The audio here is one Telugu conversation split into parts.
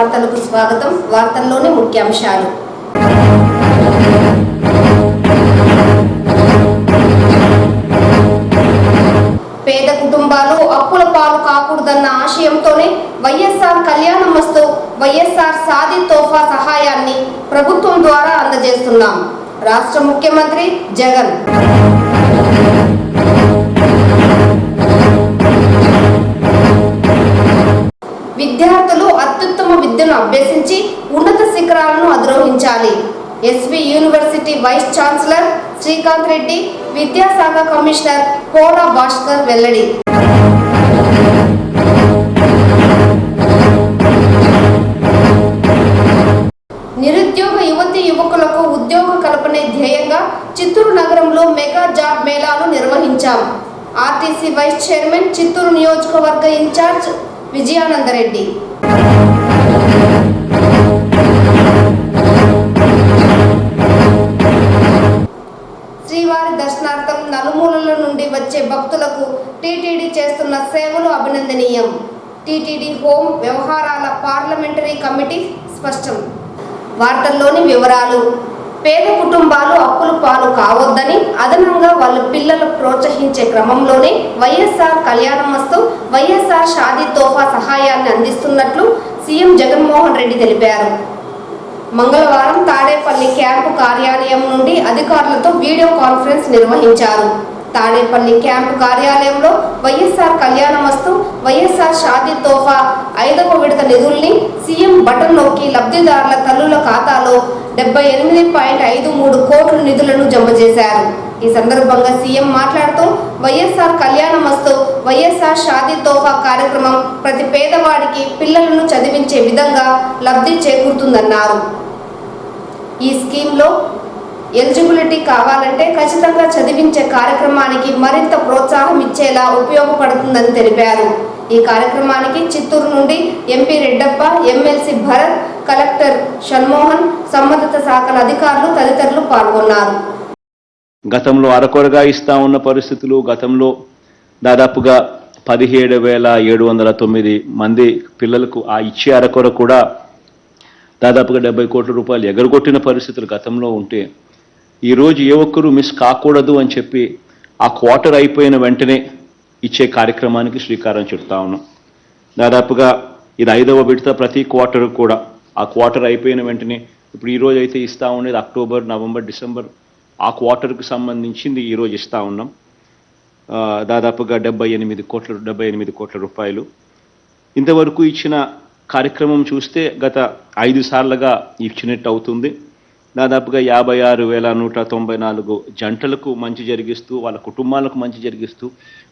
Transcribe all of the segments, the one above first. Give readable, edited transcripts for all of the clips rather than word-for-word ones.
వార్తలకు స్వాగతం. వార్తల్లోని ముఖ్యాంశాలు. పేద కుటుంబాలు అప్పుల పాలు కాకూడదన్న ఆశయంతోనే వైఎస్ఆర్ కళ్యాణమస్తు వైఎస్ఆర్ షాదీ తోఫా సహాయాన్ని ప్రభుత్వం ద్వారా అందజేస్తున్నాం. రాష్ట్ర ముఖ్యమంత్రి జగన్. విద్యార్థులు అత్యుత్తమ విద్యను అభ్యసించి ఉన్నత శిఖరాలను అధిరోహించాలి. SV university vice chancellor Srikanth Reddy, విద్యాశాఖ కమిషనర్ పోలా భాస్కర్ వెల్లడి. నిరుద్యోగ యువతీ యువకులకు ఉద్యోగ కల్పనే ధ్యేయంగా చిత్తూరు నగరంలో మెగా జాబ్ మేళాను నిర్వహించాం. ఆర్టీసీ వైస్ చైర్మన్, చిత్తూరు నియోజకవర్గ ఇన్ఛార్జ్ విజయానందరెడ్డి. శ్రీవారి దర్శనార్థం నలుమూలల నుండి వచ్చే భక్తులకు టీటీడీ చేస్తున్న సేవలు అభినందనీయం. టీటీడీ హోం వ్యవహారాల పార్లమెంటరీ కమిటీ స్పష్టం. వార్తల్లోని వివరాలు. పేద కుటుంబాలు అప్పుల పాలు కావద్దని అదనంగా వాళ్ళ పిల్లలు ప్రోత్సహించే క్రమంలోనే వైఎస్ఆర్ కళ్యాణమస్తు వైఎస్ఆర్ షాదీ తోఫా సహాయాన్ని అందిస్తున్నట్లు సీఎం జగన్మోహన్ రెడ్డి తెలిపారు. మంగళవారం తాడేపల్లి క్యాంపు కార్యాలయం నుండి అధికారులతో వీడియో కాన్ఫరెన్స్ నిర్వహించారు. తాడేపల్లి క్యాంపు కార్యాలయంలో వైఎస్ఆర్ కళ్యాణమస్తు వైఎస్ఆర్ షాదీ తోఫా 5వ విడత నిధుల్ని సీఎం బటన్ నొక్కి లబ్ధిదారుల తల్లుల ఖాతాలో 78.53 కోట్ల నిధులను జమ చేశారు. ఈ సందర్భంగా సీఎం మాట్లాడుతూ వైఎస్ఆర్ కళ్యాణమస్తు వైఎస్ఆర్ షాదీ తోఫా కార్యక్రమం ప్రతి పేదవాడికి పిల్లలను చదివించే విధంగా లబ్ధి చేకూరుతుందన్నారు. ఈ స్కీమ్లో ఎలిజిబిలిటీ కావాలంటే ఖచ్చితంగా చదివించే కార్యక్రమానికి మరింత ప్రోత్సాహం ఇచ్చేలా ఉపయోగపడుతుందని తెలిపారు. ఈ కార్యక్రమానికి చిత్తూరు నుండి MP Reddappa, MLC Bharat, collector Shanmohan, సంబంధిత శాఖల అధికారులు తదితరులు పాల్గొన్నారు. గతంలో అరకొరగా ఇస్తా ఉన్న పరిస్థితులు, గతంలో దాదాపుగా 17,709 మంది పిల్లలకు ఆ ఇచ్చే అరకొర కూడా దాదాపుగా 70 కోట్ల రూపాయలు ఎగరగొట్టిన పరిస్థితులు గతంలో ఉంటే, ఈరోజు ఏ ఒక్కరూ మిస్ కాకూడదు అని చెప్పి ఆ క్వార్టర్ అయిపోయిన వెంటనే ఇచ్చే కార్యక్రమానికి శ్రీకారం చుడతా ఉన్నాం. దాదాపుగా ఇది 5వ విడత. ప్రతి క్వార్టర్ కూడా ఆ క్వార్టర్ అయిపోయిన వెంటనే ఇప్పుడు ఈరోజు అయితే ఇస్తూ ఉండేది అక్టోబర్, నవంబర్, డిసెంబర్ ఆ క్వార్టర్కి సంబంధించింది ఈరోజు ఇస్తూ ఉన్నాం. దాదాపుగా 78 కోట్ల రూపాయలు ఇంతవరకు ఇచ్చిన కార్యక్రమం చూస్తే గత 5 సార్లుగా ఇచ్చినట్టు అవుతుంది. దాదాపుగా 56,194 జంటలకు మంచి జరిగిస్తూ, వాళ్ళ కుటుంబాలకు మంచి జరిగిస్తూ,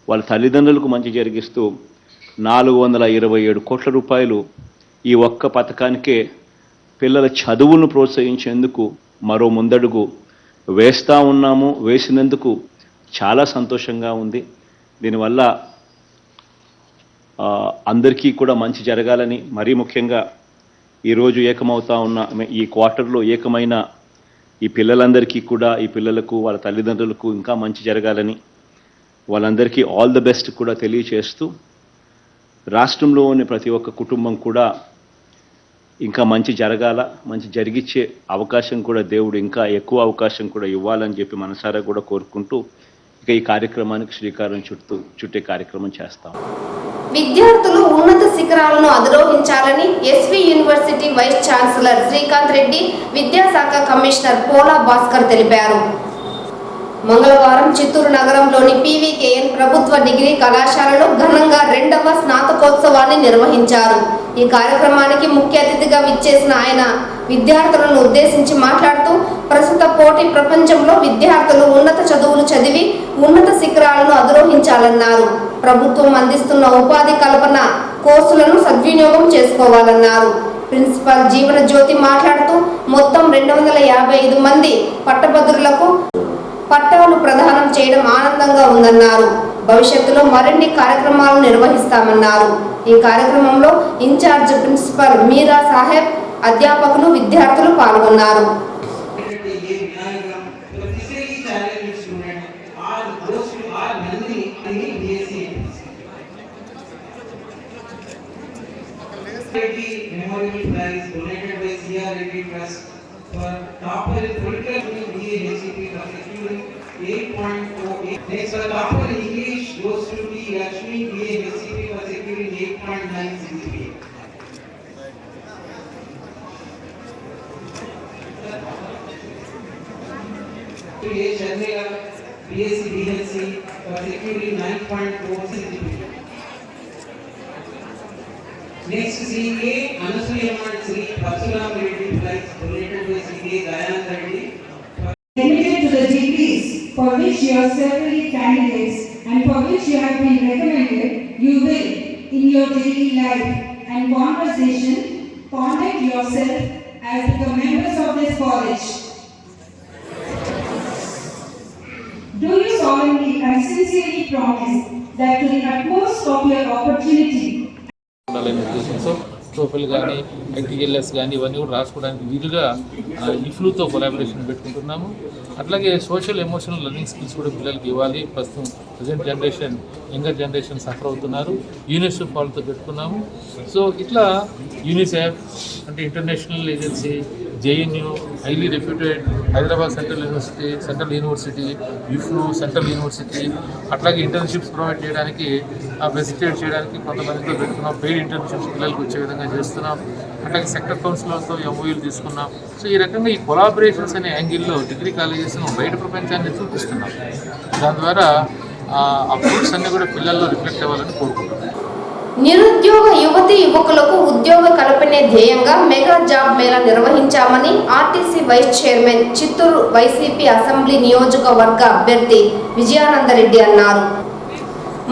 వాళ్ళ తల్లిదండ్రులకు మంచి జరిగిస్తూ 427 కోట్ల రూపాయలు ఈ ఒక్క పథకానికే పిల్లల చదువులను ప్రోత్సహించేందుకు మరో ముందడుగు వేస్తూ ఉన్నాము. వేసినందుకు చాలా సంతోషంగా ఉంది. దీనివల్ల అందరికీ కూడా మంచి జరగాలని, మరీ ముఖ్యంగా ఈరోజు ఏకమవుతా ఉన్న ఈ క్వార్టర్లో ఏకమైన ఈ పిల్లలందరికీ కూడా, ఈ పిల్లలకు వాళ్ళ తల్లిదండ్రులకు ఇంకా మంచి జరగాలని, వాళ్ళందరికీ ఆల్ ది బెస్ట్ కూడా తెలియచేస్తూ, రాష్ట్రంలోని ప్రతి ఒక్క కుటుంబం కూడా ఇంకా మంచి జరగాల, మంచి జరిగిచ్చే అవకాశం కూడా దేవుడు ఇంకా ఎక్కువ అవకాశం కూడా ఇవ్వాలని చెప్పి మనసారా కూడా కోరుకుంటూ ఇక ఈ కార్యక్రమానికి శ్రీకారం చుట్టే కార్యక్రమం చేస్తాం. విద్యార్థులు ఉన్నత శిఖరాలను అధిరోహించాలని SV university vice chancellor Srikanth Reddy, విద్యాశాఖ కమిషనర్ పోలా భాస్కర్ తెలిపారు. మంగళవారం చిత్తూరు నగరంలోని పీవీకేఎన్ ప్రభుత్వ డిగ్రీ కళాశాలలో ఘనంగా 2వ స్నాతకోత్సవాన్ని నిర్వహించారు. ఈ కార్యక్రమానికి ముఖ్య అతిథిగా విచ్చేసిన ఆయన విద్యార్థులను ఉద్దేశించి మాట్లాడుతూ, ప్రస్తుత పోటీ ప్రపంచంలో విద్యార్థులు ఉన్నత చదువులు చదివి ఉన్నత శిఖరాలను అధిరోహించాలన్నారు. ప్రభుత్వం అందిస్తున్న ఉపాధి కల్పన కోర్సులను సద్వినియోగం చేసుకోవాలన్నారు. ప్రిన్సిపల్ జీవన జ్యోతి మాట్లాడుతూ, మొత్తం 255 మంది పట్టభద్రులకు పట్టాలు ప్రదానం చేయడం ఆనందంగా ఉందన్నారు. భవిష్యత్తులో మరిన్ని కార్యక్రమాలు నిర్వహిస్తామన్నారు. ఈ కార్యక్రమంలో ఇన్ఛార్జ్ ప్రిన్సిపల్ మీరా సాహెబ్, అధ్యాపకులు, విద్యార్థులు పాల్గొన్నారు. memorial For topper in political BA HCP for securing 8.48. Next for topper in English goes to T. Lakshmi BA HCP for securing 8.9 CGPA. To A. Chandra BSc BSc for securing 9.4 CGPA. Next CA Anasuya and Sri Parsuram Reddy prize donated by CA Dayanand Reddy. Admitted to the degrees for which you are severally candidates and for which you have been recommended, you will, in your daily life and conversation, conduct yourself as the members of this college. Do you solemnly and sincerely promise that to the utmost of your opportunity ఉండాలనే ఉద్దేశంతో టోఫెల్ కానీ ఐటీఎల్ఎస్ కానీ ఇవన్నీ కూడా రాసుకోవడానికి వీలుగా ఇఫ్లూతో కొలాబరేషన్ పెట్టుకుంటున్నాము. అట్లాగే సోషల్ ఎమోషనల్ లెర్నింగ్ స్కిల్స్ కూడా పిల్లలకి ఇవ్వాలి. ప్రస్తుతం present generation younger generation suffer అవుతున్నారు. యూనిసెఫ్ వాళ్ళతో పెట్టుకున్నాము. సో ఇట్లా యూనిసెఫ్ అంటే international agency, JNU, highly reputed Hyderabad central university, EFLU central university, అట్లాగే ఇంటర్న్షిప్స్ ప్రొవైడ్ చేయడానికి ఫెసిలిటేట్ చేయడానికి కొంతమందితో పెట్టుకున్నాం. పెయిడ్ ఇంటర్న్షిప్స్ పిల్లలకు వచ్చే విధంగా చేస్తున్నాం. అట్లాగే సెక్టర్ కౌన్సిలర్తో ఎంఓయూలు తీసుకున్నాం. సో ఈ రకంగా ఈ కొలాబరేషన్స్ అనే యాంగిల్లో డిగ్రీ కాలేజెస్ను బయట ప్రపంచాన్ని చూపిస్తున్నాం. దాని ద్వారా ఆ ఫ్రూట్స్ అన్నీ కూడా పిల్లల్లో రిఫ్లెక్ట్ అవ్వాలని కోరుకుంటున్నాం. నిరుద్యోగ యువతీ యువకులకు ఉద్యోగ కల్పనే ధ్యేయంగా మెగా జాబ్ మేళా నిర్వహించామని RTC vice chairman Chittoor YCP assembly నియోజకవర్గ అభ్యర్థి విజయానందరెడ్డి అన్నారు.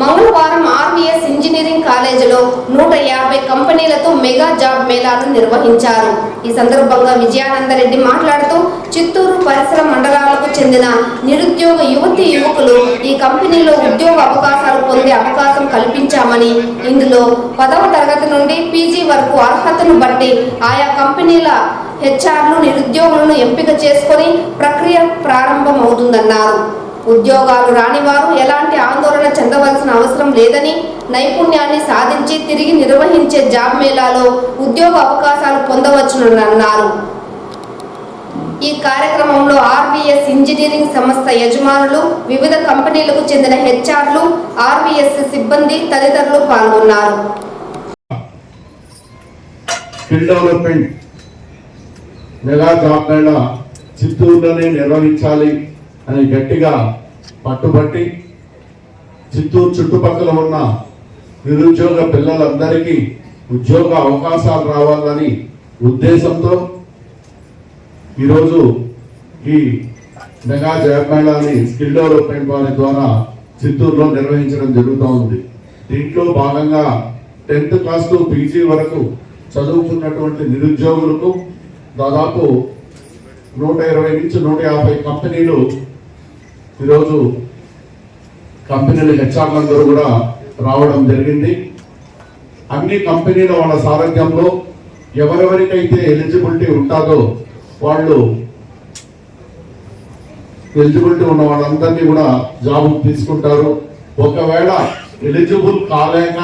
మంగళవారం ఆర్వీఎస్ ఇంజనీరింగ్ కాలేజీలో 150 కంపెనీలతో మెగా జాబ్ మేళాను నిర్వహించారు. ఈ సందర్భంగా విజయానందరెడ్డి మాట్లాడుతూ చిత్తూరు పరిసర మండలాలకు చెందిన నిరుద్యోగ యువతీ యువకులు ఈ కంపెనీలో ఉద్యోగ అవకాశాలు పొందే అవకాశం కల్పించామని, ఇందులో 10వ తరగతి నుండి పీజీ వరకు అర్హతను బట్టి ఆయా కంపెనీల హెచ్ఆర్లు నిరుద్యోగులను ఎంపిక చేసుకొని ప్రక్రియ ప్రారంభమవుతుందన్నారు. ఉద్యోగాలు రాని వారు ఎలాంటి ఆందోళన చెందవలసిన అవసరం లేదని, నైపుణ్యాన్ని సాధించి తిరిగి నిర్వహించే జాబ్ మేళాలో ఉద్యోగ అవకాశాలు పొందవచ్చునన్నారు. ఈ కార్యక్రమంలో ఆర్వీఎస్ ఇంజనీరింగ్ సంస్థ యజమానులు, వివిధ కంపెనీలకు చెందిన హెచ్ఆర్లు, ఆర్వీఎస్ సిబ్బంది తదితరులు పాల్గొన్నారు. Skill development mega job mela చిత్తూరులోనే నిర్వహించాలి అని గట్టిగా పట్టుబట్టి చిత్తూరు చుట్టుపక్కల ఉన్న నిరుద్యోగ పిల్లలందరికీ ఉద్యోగ అవకాశాలు రావాలని ఉద్దేశంతో ఈరోజు ఈ మెగా జాబ్ మేళాని స్కిల్ డెవలప్మెంట్ వారి ద్వారా చిత్తూరులో నిర్వహించడం జరుగుతూ ఉంది. దీంట్లో భాగంగా 10th క్లాస్ టు పీజీ వరకు చదువుకున్నటువంటి నిరుద్యోగులకు దాదాపు 120 నుంచి 150 కంపెనీలు ఈరోజు కంపెనీల హెచ్ఆర్లందరూ కూడా రావడం జరిగింది. అన్ని కంపెనీల వాళ్ళ సారథ్యంలో ఎవరెవరికైతే ఎలిజిబిలిటీ ఉంటుందో వాళ్ళు ఎలిజిబిలిటీ ఉన్న వాళ్ళందరినీ కూడా జాబ్ తీసుకుంటారు. ఒకవేళ ఎలిజిబుల్ కాలేక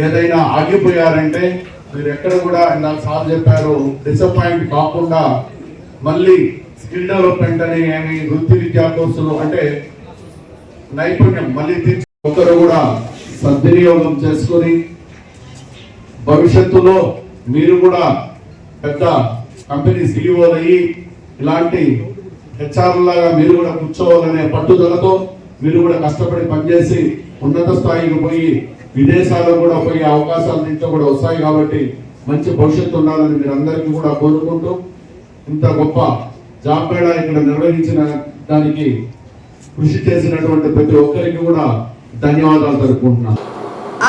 ఏదైనా ఆగిపోయారంటే మీరు ఎక్కడ కూడా నాకు సార్ చెప్పారు డిసప్పాయింట్ కాకుండా మళ్ళీ స్కిల్ డెవలప్మెంట్ అని ఏమి వృత్తి విద్యా కోర్సులు అంటే నైపుణ్యం మళ్ళీ తీర్చి ఒకరు కూడా సద్వినియోగం చేసుకొని భవిష్యత్తులో మీరు కూడా పెద్ద కంపెనీ సీఈఓలు అయ్యి ఇలాంటి హెచ్ఆర్ లాగా మీరు కూడా కూర్చోవాలనే పట్టుదలతో మీరు కూడా కష్టపడి పనిచేసి ఉన్నత స్థాయికి పోయి విదేశాల్లో కూడా పోయే అవకాశాలు దీంట్లో కూడా వస్తాయి. కాబట్టి మంచి భవిష్యత్తు ఉండాలని మీరు అందరికీ కూడా కోరుకుంటూ ఇంత గొప్ప జాబ్ మేళా ఇక్కడ నిర్వహించిన దానికి కృషి చేసినటువంటి ప్రతి ఒక్కరికి కూడా ధన్యవాదాలు తెలుపుకుంటున్నాను.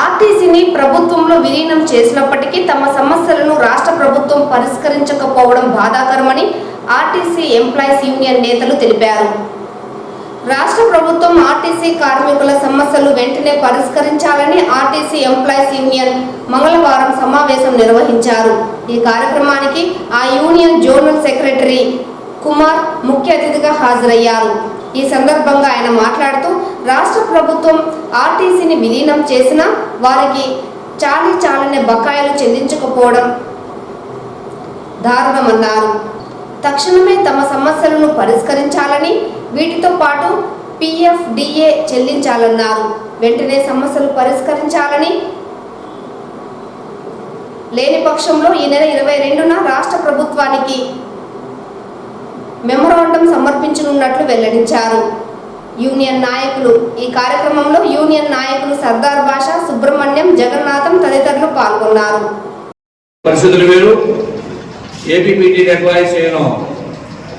ఆర్టీసీని ప్రభుత్వంలో విలీనం చేసినప్పటికీ తమ సమస్యలను రాష్ట్ర ప్రభుత్వం పరిష్కరించకపోవడం బాధాకరమని ఆర్టీసీ ఎంప్లాయీస్ యూనియన్ నేతలు తెలిపారు. రాష్ట్ర ప్రభుత్వం ఆర్టీసీ కార్మికుల సమస్యలు వెంటనే పరిష్కరించాలని ఆర్టీసీ ఎంప్లాయీస్ యూనియన్ మంగళవారం సమావేశం నిర్వహించారు. ఈ కార్యక్రమానికి ఆ యూనియన్ జోనల్ సెక్రటరీ కుమార్ ముఖ్య అతిథిగా హాజరయ్యారు. ఈ సందర్భంగా ఆయన మాట్లాడుతూ రాష్ట్ర ప్రభుత్వం ఆర్టీసీని విలీనం చేసినా వారికి చాలనే బకాయిలు చెల్లించకపోవడం దారుణమన్నారు. తక్షణమే తమ సమస్యలను పరిష్కరించాలని, వీటితో పాటు PFDA చెల్లించాలన్నారు. వెంటనే సమస్యలు పరిష్కరించాలని, లేని పక్షంలో ఈ నెల 22న రాష్ట్ర ప్రభుత్వానికి మెమోరాండం సమర్పించనున్నట్లు వెల్లడించారు. యూనియన్ నాయకులు ఈ కార్యక్రమంలో యూనియన్ నాయకులు సర్దార్ భాష, సుబ్రహ్మణ్యం, జగన్నాథం తదితరులు పాల్గొన్నారు. పరిస్థితులు వేరు. ఏపీపీటీ అడ్వైస్ చేయను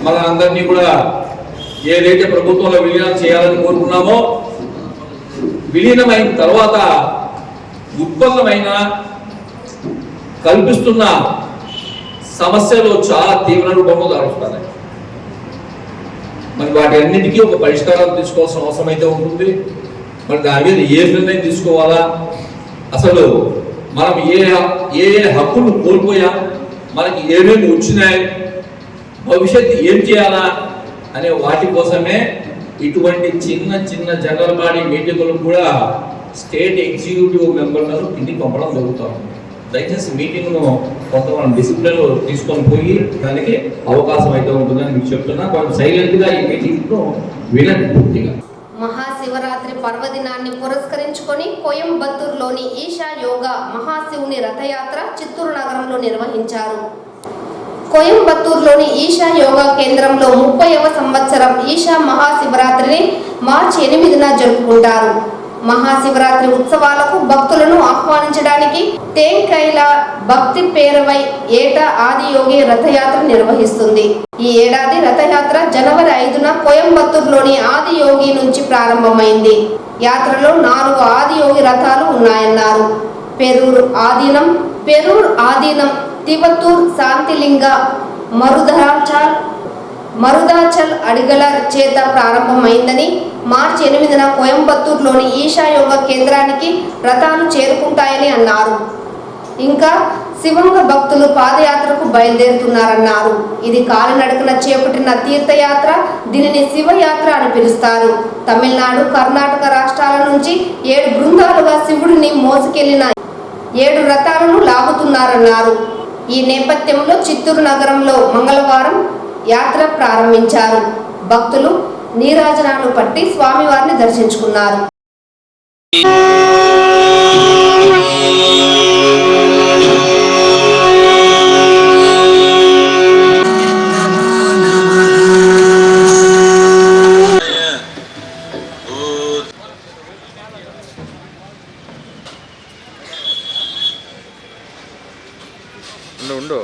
మన అందరినీ కూడా ఏదైతే ప్రభుత్వంలో విలీనం చేయాలని కోరుకున్నామో, విలీనమైన తర్వాత ఉత్పన్నమైన కల్పిస్తున్న సమస్యలు చాలా తీవ్ర రూపంలో దారుస్తున్నాయి. మరి వాటి అన్నిటికీ ఒక పరిష్కారం తీసుకోవాల్సిన అవసరం అయితే ఉంటుంది. మరి దాని మీద ఏ నిర్ణయం తీసుకోవాలా, అసలు మనం ఏ హక్కులు కోల్పోయాం, మనకి ఏమేమి వచ్చినాయి, భవిష్యత్తు ఏం చేయాలా అనే వాటి కోసమే ఇటువంటి చిన్న చిన్న జనరల్ బాడీ మీటింగులు కూడా స్టేట్ ఎగ్జిక్యూటివ్ మెంబర్లను కిందికి పంపడం జరుగుతుంది. దయచేసి మీటింగ్ను కొంత మనం డిసిప్లిన్ తీసుకొని పోయి దానికి అవకాశం అయితే ఉంటుందని మీకు చెప్తున్నా. కొంచెం సైలెంట్గా ఈ మీటింగ్ను వినండి పూర్తిగా. మహాశివరాత్రి పర్వదినాన్ని పురస్కరించుకొని కోయంబత్తూరులోని ఈశా యోగా మహాశివుని రథయాత్ర చిత్తూరు నగరంలో నిర్వహించారు. కోయంబత్తూరులోని ఈశా యోగా కేంద్రంలో 30వ సంవత్సరం ఈశా మహాశివరాత్రిని మార్చి 8న జరుపుకుంటారు. మహాశివరాత్రి ఉత్సవాలకు భక్తులను ఆహ్వానించడానికి టేంకైల భక్తి పేరవై ఏటా ఆదియోగి రథయాత్ర నిర్వహిస్తుంది. ఈ ఏడాది రథయాత్ర జనవరి 5న కోయంబత్తూరులోని ఆదియోగి నుంచి ప్రారంభమైంది. యాత్రలో 4 ఆదియోగి రథాలు ఉన్నాయన్నారు. పెరూర్ ఆదీనం, తివత్తూర్, శాంతిలింగ, మరుదాచల్ అడిగల చేత ప్రారంభమైందని, మార్చి 8న కోయంబత్తూరులోని ఈశా యోగా కేంద్రానికి రథాలు చేరుకుంటాయని అన్నారు. ఇంకా శివంగ భక్తులు పాదయాత్రకు బయలుదేరుతున్నారన్నారు. ఇది కాలినడకన చేపట్టిన తీర్థయాత్ర. దీనిని శివయాత్ర అని పిలుస్తారు. తమిళనాడు, కర్ణాటక రాష్ట్రాల నుంచి 7 బృందాలుగా శివుడిని మోసుకెళ్లిన 7 రథాలను లాగుతున్నారన్నారు. ఈ నేపథ్యంలో చిత్తూరు నగరంలో మంగళవారం యాత్ర ప్రారంభించారు. భక్తులు నీరాజనాలు పట్టి స్వామివారిని దర్శించుకున్నారు. ఉండు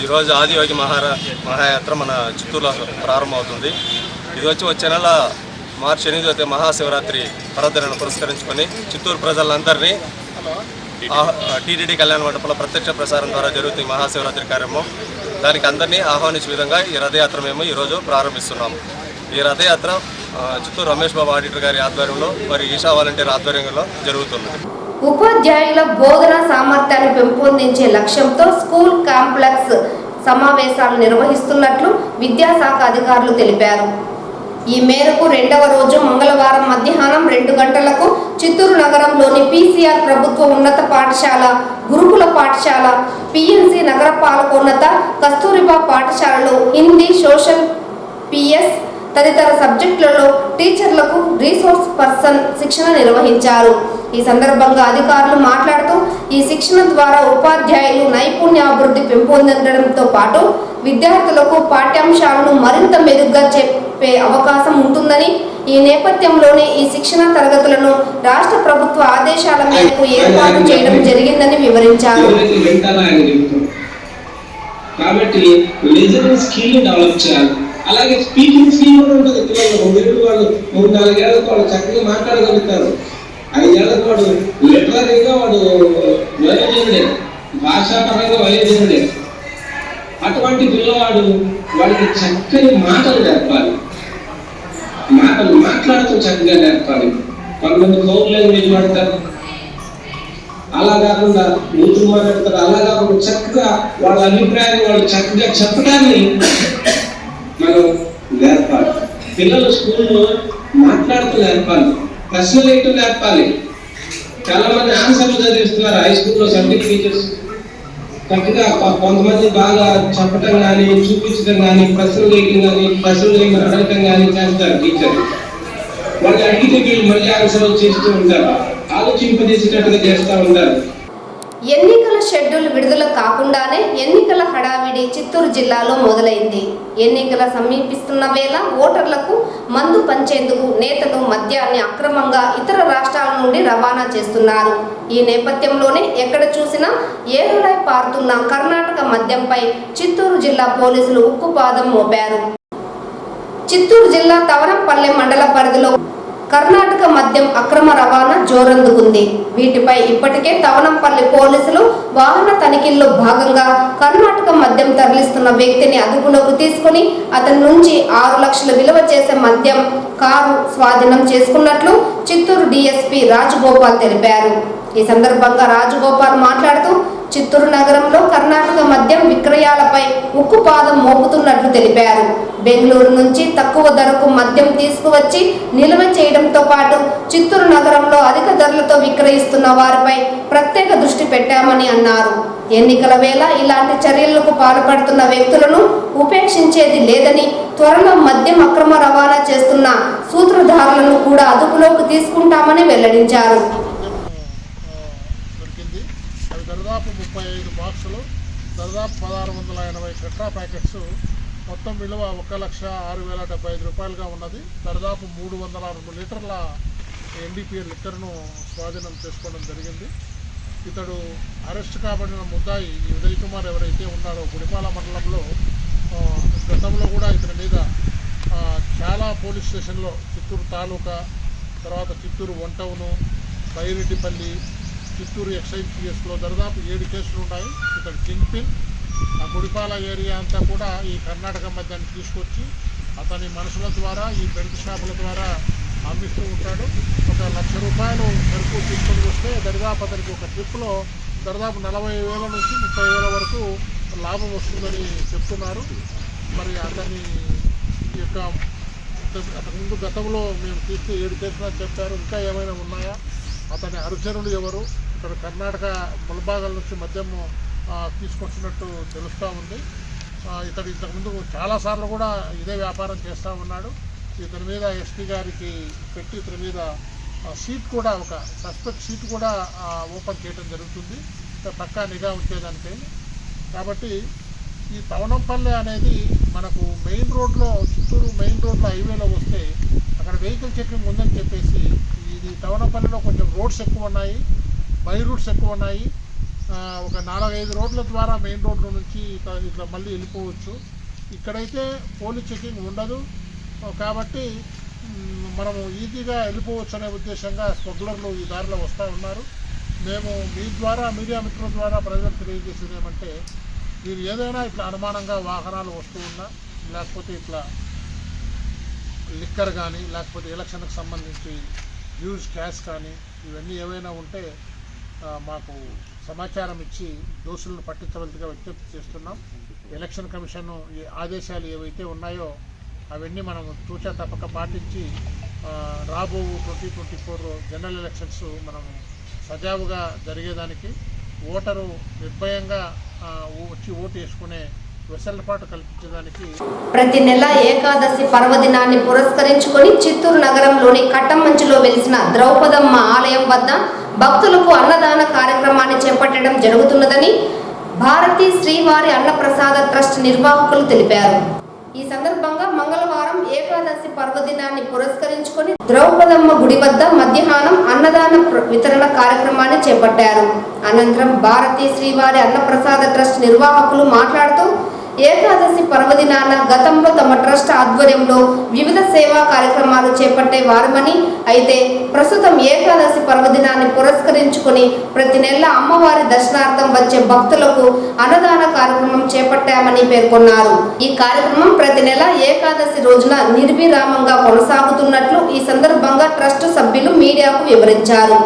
ఈరోజు ఆదియోగి మహాయాత్ర మన చిత్తూరులో ప్రారంభమవుతుంది. ఇది వచ్చే నెల మార్చి 8వ మహాశివరాత్రి పర్వదినాన్ని పురస్కరించుకొని చిత్తూరు ప్రజలందరినీ టీటీడీ కళ్యాణ మండపంలో ప్రత్యక్ష ప్రసారం ద్వారా జరుగుతుంది మహాశివరాత్రి కార్యక్రమం. దానికి అందరినీ ఆహ్వానించే విధంగా ఈ రథయాత్ర మేము ఈరోజు ప్రారంభిస్తున్నాము. ఈ రథయాత్ర చిత్తూరు రమేష్ బాబు ఆడిటర్ గారి ఆధ్వర్యంలో మరి ఈషా వాలంటీర్ ఆధ్వర్యంలో జరుగుతున్నది. ఉపాధ్యాయుల బోధన సామర్థ్యాన్ని పెంపొందించే లక్ష్యంతో స్కూల్ కాంప్లెక్స్ సమావేశాలు నిర్వహిస్తున్నట్లు విద్యాశాఖ అధికారులు తెలిపారు. ఈ మేరకు 2వ రోజు మంగళవారం మధ్యాహ్నం 2 గంటలకు చిత్తూరు నగరంలోని పీసీఆర్ ప్రభుత్వ ఉన్నత పాఠశాల, గురుకుల పాఠశాల, పిఎన్సి నగర పాలకోన్నత, కస్తూరిబా పాఠశాలలో హిందీ, సోషల్, పిఎస్ తదితర సబ్జెక్టులలో టీచర్లకు రీసోర్స్ పర్సన్ శిక్షణ నిర్వహించారు. ఈ సందర్భంగా అధికారులు మాట్లాడుతూ ఈ శిక్షణ ద్వారా ఉపాధ్యాయులు నైపుణ్యాభివృద్ధి పెంపొందడంతో పాటు విద్యార్థులకు పాఠ్యాంశాలను మరింత మెరుగ్గా చెప్పే అవకాశం ఉంటుందని, ఈ నేపథ్యంలోనే ఈ శిక్షణ తరగతులను రాష్ట్ర ప్రభుత్వ ఆదేశాల మేరకు ఏర్పాటు చేయడం జరిగిందని వివరించారు. కాబట్టి లిజనింగ్ స్కిల్ డెవలప్ చేయాలి. అలాగే స్పీకింగ్ స్కిల్ కూడా ఉంటుంది పిల్లలు. వాళ్ళు 3-4 ఏళ్ళకు వాళ్ళు చక్కగా మాట్లాడగలుగుతారు. 5 ఏళ్ళకు వాడు లిటరరీగా వాడు వయోజనుడే, భాషాపరంగా వయోజనుడే. అటువంటి పిల్లవాడు వాడికి చక్కని మాటలు నేర్పాలి, మాటలు మాట్లాడుతూ చక్కగా నేర్పాలి. కొంతమంది ఫోన్ లాంగ్వేజ్ వాడతారు, అలా కాకుండా కూతురు మాట్లాడతారు. అలా కాకుండా చక్కగా వాళ్ళ అభిప్రాయాన్ని వాళ్ళు చక్కగా చెప్పడాన్ని మనం నేర్పాలి. పిల్లలు స్కూల్లో మాట్లాడుతూ నేర్పాలి, ప్రశ్నలు వేయటం నేర్పాలి. చాలా మంది ఆన్సర్లు చదివిస్తున్నారు హై స్కూల్లో సబ్జెక్ట్ టీచర్స్. చక్కగా కొంతమంది బాగా చెప్పటం కానీ, చూపించడం కానీ, ప్రశ్నలు వేయటం కానీ, ప్రశ్నలు ఏమైనా అడగటం కానీ చేస్తారు టీచర్. వాళ్ళు అడిగితే వీళ్ళు మళ్ళీ ఆన్సర్లు చేస్తూ ఉంటారు, ఆలోచింపజేసేటట్టుగా చేస్తూ ఉంటారు. ఎన్నికల షెడ్యూల్ విడుదల కాకుండానే ఎన్నికల హడావిడి చిత్తూరు జిల్లాలో మొదలైంది. ఎన్నికల సమీపిస్తున్న వేళ ఓటర్లకు మందు పంచేందుకు నేతలు మద్యాన్ని అక్రమంగా ఇతర రాష్ట్రాల నుండి రవాణా చేస్తున్నారు. ఈ నేపథ్యంలోనే ఎక్కడ చూసినా ఏరులై పారుతున్న కర్ణాటక మద్యంపై చిత్తూరు జిల్లా పోలీసులు ఉక్కుపాదం మోపారు. చిత్తూరు జిల్లా తవరంపల్లె మండల పరిధిలో కర్ణాటక మద్యం అక్రమ రవాణా జోరందుకుంది. వీటిపై ఇప్పటికే తవనంపల్లి పోలీసులు వాహన తనిఖీల్లో భాగంగా కర్ణాటక మద్యం తరలిస్తున్న వ్యక్తిని అదుపులోకి తీసుకుని అతని నుంచి 6 లక్షల విలువ చేసే మద్యం కారు స్వాధీనం చేసుకున్నట్లు చిత్తూరు డీఎస్పీ రాజగోపాల్ తెలిపారు. ఈ సందర్భంగా రాజగోపాల్ మాట్లాడుతూ చిత్తూరు నగరంలో కర్ణాటక మద్యం విక్రయాలపై ఉక్కుపాదం మోపుతున్నట్లు తెలిపారు. బెంగళూరు నుంచి తక్కువ ధరకు మద్యం తీసుకువచ్చి నిల్వ చేయడంతో పాటు చిత్తూరు నగరంలో అధిక ధరలతో విక్రయిస్తున్న వారిపై ప్రత్యేక దృష్టి పెట్టామని అన్నారు. ఎన్నికల వేళ ఇలాంటి చర్యలకు పాల్పడుతున్న వ్యక్తులను ఉపేక్షించేది లేదని, త్వరలో మద్యం అక్రమ రవాణా చేస్తున్న సూత్రధారులను కూడా అదుపులోకి తీసుకుంటామని వెల్లడించారు. దాదాపు 35 బాక్సులు, దాదాపు 1680 టెట్రా ప్యాకెట్స్, మొత్తం విలువ 1,06,075 రూపాయలుగా ఉన్నది. దాదాపు 302 లీటర్ల ఎన్డీపీఎల్ లిక్కర్ను స్వాధీనం చేసుకోవడం జరిగింది. ఇతడు అరెస్ట్ కాబడిన ముద్దాయి ఈ ఉదయ్ కుమార్ ఎవరైతే ఉన్నాడో గుడిపాల మండలంలో గతంలో కూడా ఇతని మీద చాలా పోలీస్ స్టేషన్లో చిత్తూరు తాలూకా, తర్వాత Chittoor one town, Byreddipalli, Chittoor excise పిఎస్లో దాదాపు 7 కేసులు ఉన్నాయి. ఇతడు కింగ్ పిన్. ఆ గుడిపాల ఏరియా అంతా కూడా ఈ కర్ణాటక మద్యాన్ని తీసుకొచ్చి అతని మనుషుల ద్వారా, ఈ బెల్ట్ షాపుల ద్వారా అమ్మిస్తూ ఉంటాడు. 1 లక్ష రూపాయలు సరుకు తీసుకొని వస్తే దరిదాపు అతనికి ఒక ట్రిప్లో దాదాపు 40,000 నుంచి 30,000 వరకు లాభం వస్తుందని చెప్తున్నారు. మరి అతని యొక్క ముందు గతంలో మేము తీస్తే 7 కేసులు చెప్పారు. ఇంకా ఏమైనా ఉన్నాయా? అతని అనుచరులు ఎవరు? ఇక్కడ కర్ణాటక ములభాగాల నుంచి మద్యం తీసుకొచ్చినట్టు తెలుస్తూ ఉంది. ఇతడు ఇంతకుముందు చాలాసార్లు కూడా ఇదే వ్యాపారం చేస్తూ ఉన్నాడు. ఇతని మీద ఎస్పీ గారికి పెట్టి ఇతని మీద సీట్ కూడా, ఒక సస్పెక్ట్ సీట్ కూడా ఓపెన్ చేయడం జరుగుతుంది, పక్కా నిఘా ఉంచేదానికై. కాబట్టి ఈ తవనంపల్లె అనేది మనకు మెయిన్ రోడ్లో, చిత్తూరు మెయిన్ రోడ్లో హైవేలో వస్తే అక్కడ వెహికల్ చెకింగ్ ఉందని చెప్పేసి, ఇది తవనంపల్లిలో కొంచెం రోడ్స్ ఎక్కువ ఉన్నాయి, బై రూట్స్ ఎక్కువ ఉన్నాయి. ఒక 4-5 రోడ్ల ద్వారా మెయిన్ రోడ్ల నుంచి ఇట్లా మళ్ళీ వెళ్ళిపోవచ్చు. ఇక్కడైతే పోలీస్ చెకింగ్ ఉండదు కాబట్టి మనము ఈజీగా వెళ్ళిపోవచ్చు అనే ఉద్దేశంగా స్మగ్లర్లు ఈ దారిలో వస్తూ ఉన్నారు. మేము మీ ద్వారా, మీడియా మిత్రుల ద్వారా ప్రజలకు తెలియజేసేది ఏమంటే, మీరు ఏదైనా ఇట్లా అనుమానంగా వాహనాలు వస్తూ ఉన్నా, లేకపోతే ఇట్లా లిక్కర్ కానీ లేకపోతే ఎలక్షన్కి సంబంధించి యూజ్ క్యాష్ కానీ ఇవన్నీ ఏవైనా ఉంటే మాకు సమాచారం ఇచ్చి దోషులను పట్టించవలసిగా విజ్ఞప్తి చేస్తున్నాం. ఎలక్షన్ కమిషన్ ఈ ఆదేశాలు ఏవైతే ఉన్నాయో అవన్నీ మనం తూచా తప్పక పాటించి రాబో 2024 జనరల్ ఎలక్షన్స్ మనం సజావుగా జరిగేదానికి ఓటరు నిర్భయంగా వచ్చి ఓటు వేసుకునే వెసులుబాటు కల్పించడానికి ప్రతి నెల ఏకాదశి పర్వదినాన్ని పురస్కరించుకొని చిత్తూరు నగరంలోని కట్టమంచులో వెలిసిన ద్రౌపదమ్మ ఆలయం వద్ద భక్తులకు అన్నదాన కార్యక్రమాన్ని చేపట్టడం జరుగుతున్నదని భారతీ శ్రీవారి అన్నప్రసాద ట్రస్ట్ నిర్వాహకులు తెలిపారు. ఈ సందర్భంగా మంగళవారం ఏకాదశి పర్వదినాన్ని పురస్కరించుకొని ద్రౌపదమ్మ గుడి వద్ద మధ్యాహ్నం అన్నదాన వితరణ కార్యక్రమాన్ని చేపట్టారు. అనంతరం భారతీ శ్రీవారి అన్నప్రసాద ట్రస్ట్ నిర్వాహకులు మాట్లాడుతూ ఏకాదశి పర్వదినాన గతంలో తమ ట్రస్ట్ ఆధ్వర్యంలో వివిధ సేవా కార్యక్రమాలు చేపట్టే వారమని, అయితే ప్రస్తుతం ఏకాదశి పర్వదినాన్ని పురస్కరించుకొని ప్రతి నెల అమ్మవారి దర్శనార్థం వచ్చే భక్తులకు అన్నదాన కార్యక్రమం చేపట్టామని పేర్కొన్నారు. ఈ కార్యక్రమం ప్రతి నెల ఏకాదశి రోజున నిర్విరామంగా కొనసాగుతున్నట్లు ఈ సందర్భంగా ట్రస్ట్ సభ్యులు మీడియాకు వివరించారు.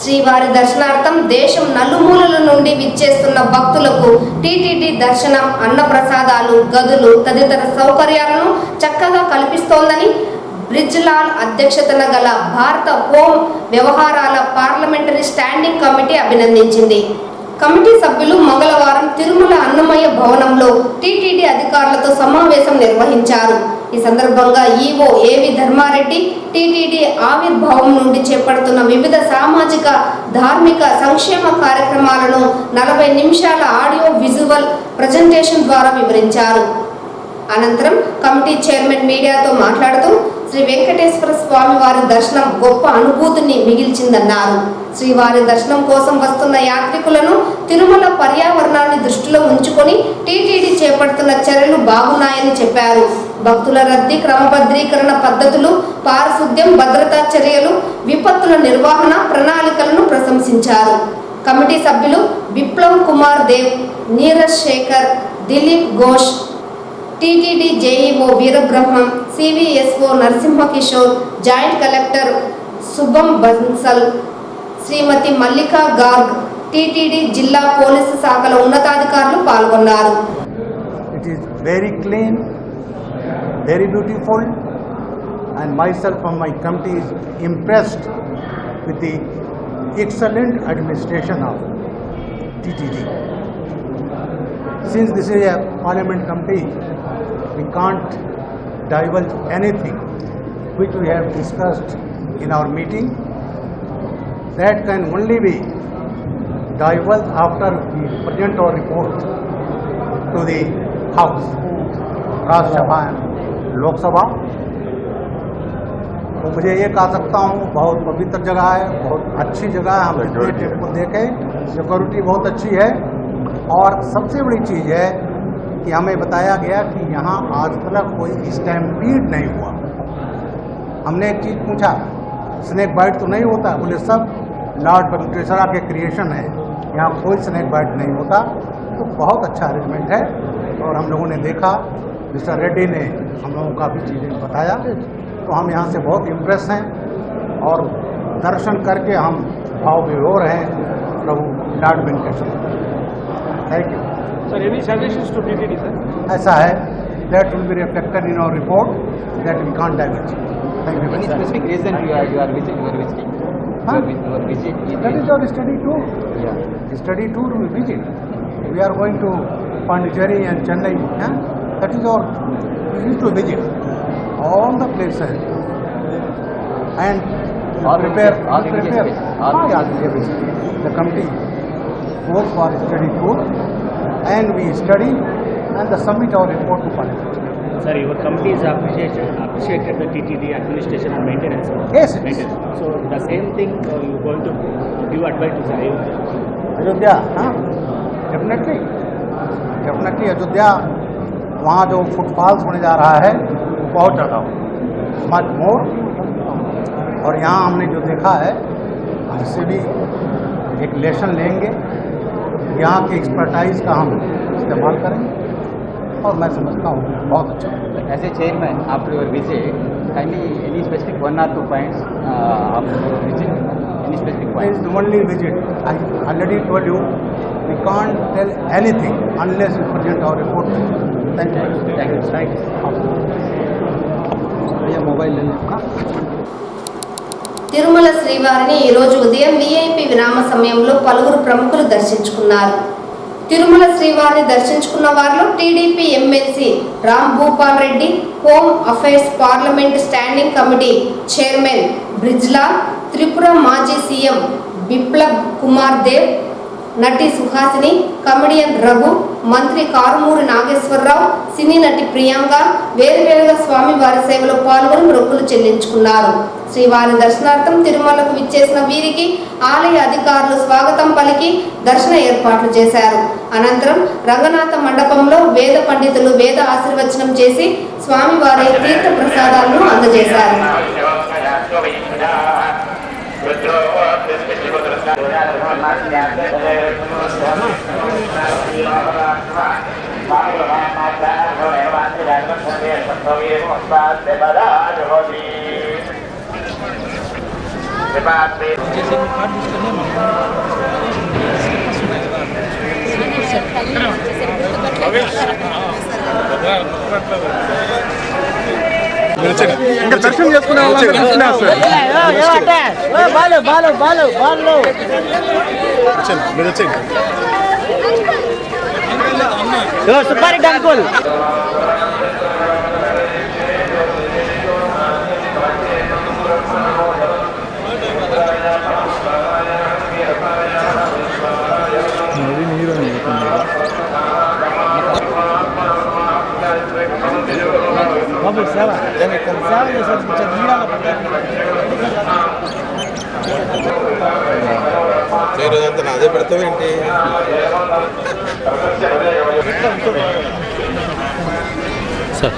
శ్రీవారి దర్శనార్థం దేశం నలుమూలల నుండి విచ్చేస్తున్న భక్తులకు టీటీడీ దర్శనం, అన్నప్రసాదాలు, గదులు తదితర సౌకర్యాలను చక్కగా కల్పిస్తోందని బ్రిజ్లాల్ అధ్యక్షతన గల భారత హోం వ్యవహారాల పార్లమెంటరీ స్టాండింగ్ కమిటీ అభినందించింది. కమిటీ సభ్యులు మంగళవారం తిరుమల అన్నమయ్య భవనంలో టీటీడీ అధికారులతో సమావేశం నిర్వహించారు. ఈ సందర్భంగా ఈవో ఏవి ధర్మారెడ్డి టీటీడీ ఆవిర్భావం నుండి చేపడుతున్న వివిధ సామాజిక, ధార్మిక, సంక్షేమ కార్యక్రమాలను 40 నిమిషాల ఆడియో విజువల్ ప్రజెంటేషన్ ద్వారా వివరించారు. అనంతరం కమిటీ చైర్మన్ మీడియాతో మాట్లాడుతూ శ్రీ వెంకటేశ్వర స్వామి వారి దర్శనం గొప్ప అనుభూతిని మిగిల్చిందన్నారు. శ్రీవారి దర్శనం కోసం వస్తున్న యాత్రికులను తిరుమల పర్యావరణాన్ని దృష్టిలో ఉంచుకొని టీటీడీ చేపడుతున్న చర్యలు బాగున్నాయని చెప్పారు. భక్తుల రద్దీ క్రమబద్ధీకరణ పద్ధతులు, పారిశుద్ధ్యం, భద్రతా చర్యలు, విపత్తుల నిర్వహణ ప్రణాళికలను ప్రశంసించారు. కమిటీ సభ్యులు Biplab Kumar Deb, Neeraj Shekhar, Dilip Ghosh, TTD JEO Veerabrahmam, CVSO Narasimha Kishore, joint collector Shubham Bansal, Shrimati Mallika Garg, TTD జిల్లా పోలీసు శాఖల ఉన్నతాధికారులు పాల్గొన్నారు. It is very clean, very beautiful, and myself and my committee is impressed with the excellent administration of TTD. Since this is a parliament committee, we can't divulge anything which we have discussed in our meeting. That can only be divulged after we present our report to the House, Rajya Sabha and Lok Sabha. तो मुझे ये कह सकता हूँ, बहुत पवित्र जगह है, बहुत अच्छी जगह है. हम ट्रिप को देखें, सिक्योरिटी बहुत अच्छी है, और सबसे बड़ी चीज़ है कि हमें बताया गया कि यहाँ आज तक कोई स्टैम्पीड नहीं हुआ. हमने एक चीज़ पूछा, स्नेक बाइट तो नहीं होता? बोले सब लॉर्ड वेंकटेश्वरा के क्रिएशन है, यहाँ कोई स्नेक बाइट नहीं होता. तो बहुत अच्छा अरेंजमेंट है, और हम लोगों ने देखा, मिस्टर रेड्डी ने हम लोगों का भी चीज़ें बताया, तो हम यहाँ से बहुत इम्प्रेस हैं, और दर्शन करके हम भाव विभोर हैं प्रभु lord Venkateswara. Thank you sir. Any suggestions to TTD sir? ऐसा है, that will be reflected in our report, that we can't diverge. Thank you. Any specific reason you are visiting? Huh? Your visit. That is our study tour. Yeah. The study tour we visit. We are going to Pondicherry and Chennai. Huh? That is our. We need to visit all the places and prepare. The committee goes for study tour, and we study and submit our report to Parliament. Sir, your committee is appreciated the TTD administration and maintenance. Yes. Maintenance. So the same thing you are going to give advice to Ayodhya? हाँ, definitely. अयोध्या, वहाँ जो फुटफॉल्स होने जा रहा है बहुत ज़्यादा, मच मोर. और यहाँ हमने जो देखा है, इससे भी एक लेसन लेंगे, यहाँ के एक्सपर्टाइज का हम इस्तेमाल करेंगे और मैं समझता हूँ बहुत अच्छा। As a chairman, after your visit, kindly any specific 1 or 2 points of visit, any specific There points? is only visit. I already told you, we can't tell anything unless we present our report. Thank you. Thank you. Thank you. ये मोबाइल लेने का తిరుమల శ్రీవారిని ఈరోజు ఉదయం వీఐపీ విరామ సమయంలో పలువురు ప్రముఖులు దర్శించుకున్నారు. తిరుమల శ్రీవారిని దర్శించుకున్న వారిలో TDP MLC Ram Bhupal Reddy, home affairs parliament standing committee chairman Brijlal, Tripura మాజీ సీఎం బిప్లబ్ కుమార్ దేవ్, నటి సుహాసిని, కమెడియన్ రఘు, మంత్రి కారుమూరి నాగేశ్వరరావు, సినీ నటి ప్రియాంక వేరువేరుగా స్వామివారి సేవలో పాల్గొని మొక్కులు చెల్లించుకున్నారు. శ్రీవారి దర్శనార్థం తిరుమలకు విచ్చేసిన వీరికి ఆలయ అధికారులు స్వాగతం పలికి దర్శన ఏర్పాట్లు చేశారు. అనంతరం రంగనాథ మండపంలో వేద పండితులు వేద ఆశీర్వచనం చేసి స్వామివారి తీర్థ ప్రసాదాలను అందజేశారు. ఇంకా దర్శనం చేసుకునే సుపారి డంకుల్ రోజంతా అదే పెడతావేంటి? సార్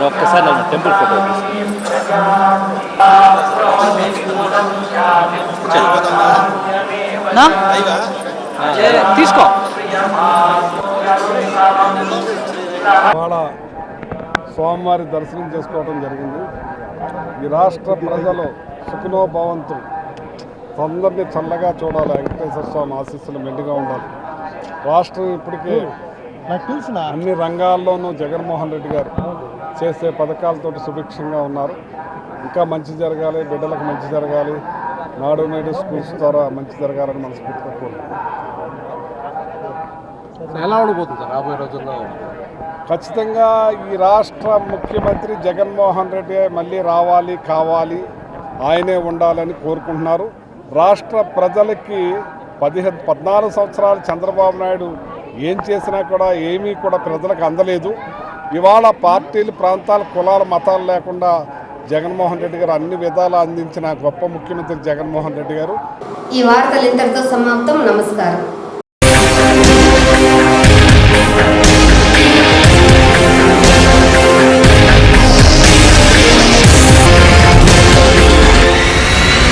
ఒక్కసారి టెంపుల్ ఫోటో తీసుకో. ఇవాళ స్వామివారి దర్శనం చేసుకోవడం జరిగింది. ఈ రాష్ట్ర ప్రజలు సుఖనోభవంతు అందరినీ చల్లగా చూడాలి. వెంకటేశ్వర స్వామి ఆశీస్సులు మెండుగా ఉండాలి. రాష్ట్రం ఇప్పటికే అన్ని రంగాల్లోనూ జగన్మోహన్ రెడ్డి గారు చేసే పథకాలతో సుభిక్షంగా ఉన్నారు. ఇంకా మంచి జరగాలి, బిడ్డలకు మంచి జరగాలి, నాడు నేడు స్కూల్స్ ద్వారా మంచి జరగాలని మనస్ఫూర్తిగా కోరుకుంటున్నాం. ఎలా ఉండబోతుంది సార్ రాబోయే రోజుల్లో? ఖచ్చితంగా ఈ రాష్ట్ర ముఖ్యమంత్రి జగన్మోహన్ రెడ్డి మళ్ళీ రావాలి, కావాలి, ఆయనే ఉండాలని కోరుకుంటున్నారు. రాష్ట్ర ప్రజలకి 14 సంవత్సరాలు చంద్రబాబు నాయుడు ఏం చేసినా కూడా ఏమీ కూడా ప్రజలకు అందలేదు. ఇవాళ పార్టీలు, ప్రాంతాలు, కులాలు, మతాలు లేకుండా జగన్మోహన్ రెడ్డి గారు అన్ని విధాలు అందించిన గొప్ప ముఖ్యమంత్రి జగన్మోహన్ రెడ్డి గారు. ఈ వార్తలు ఇంతటితో సమాప్తం. నమస్కారం.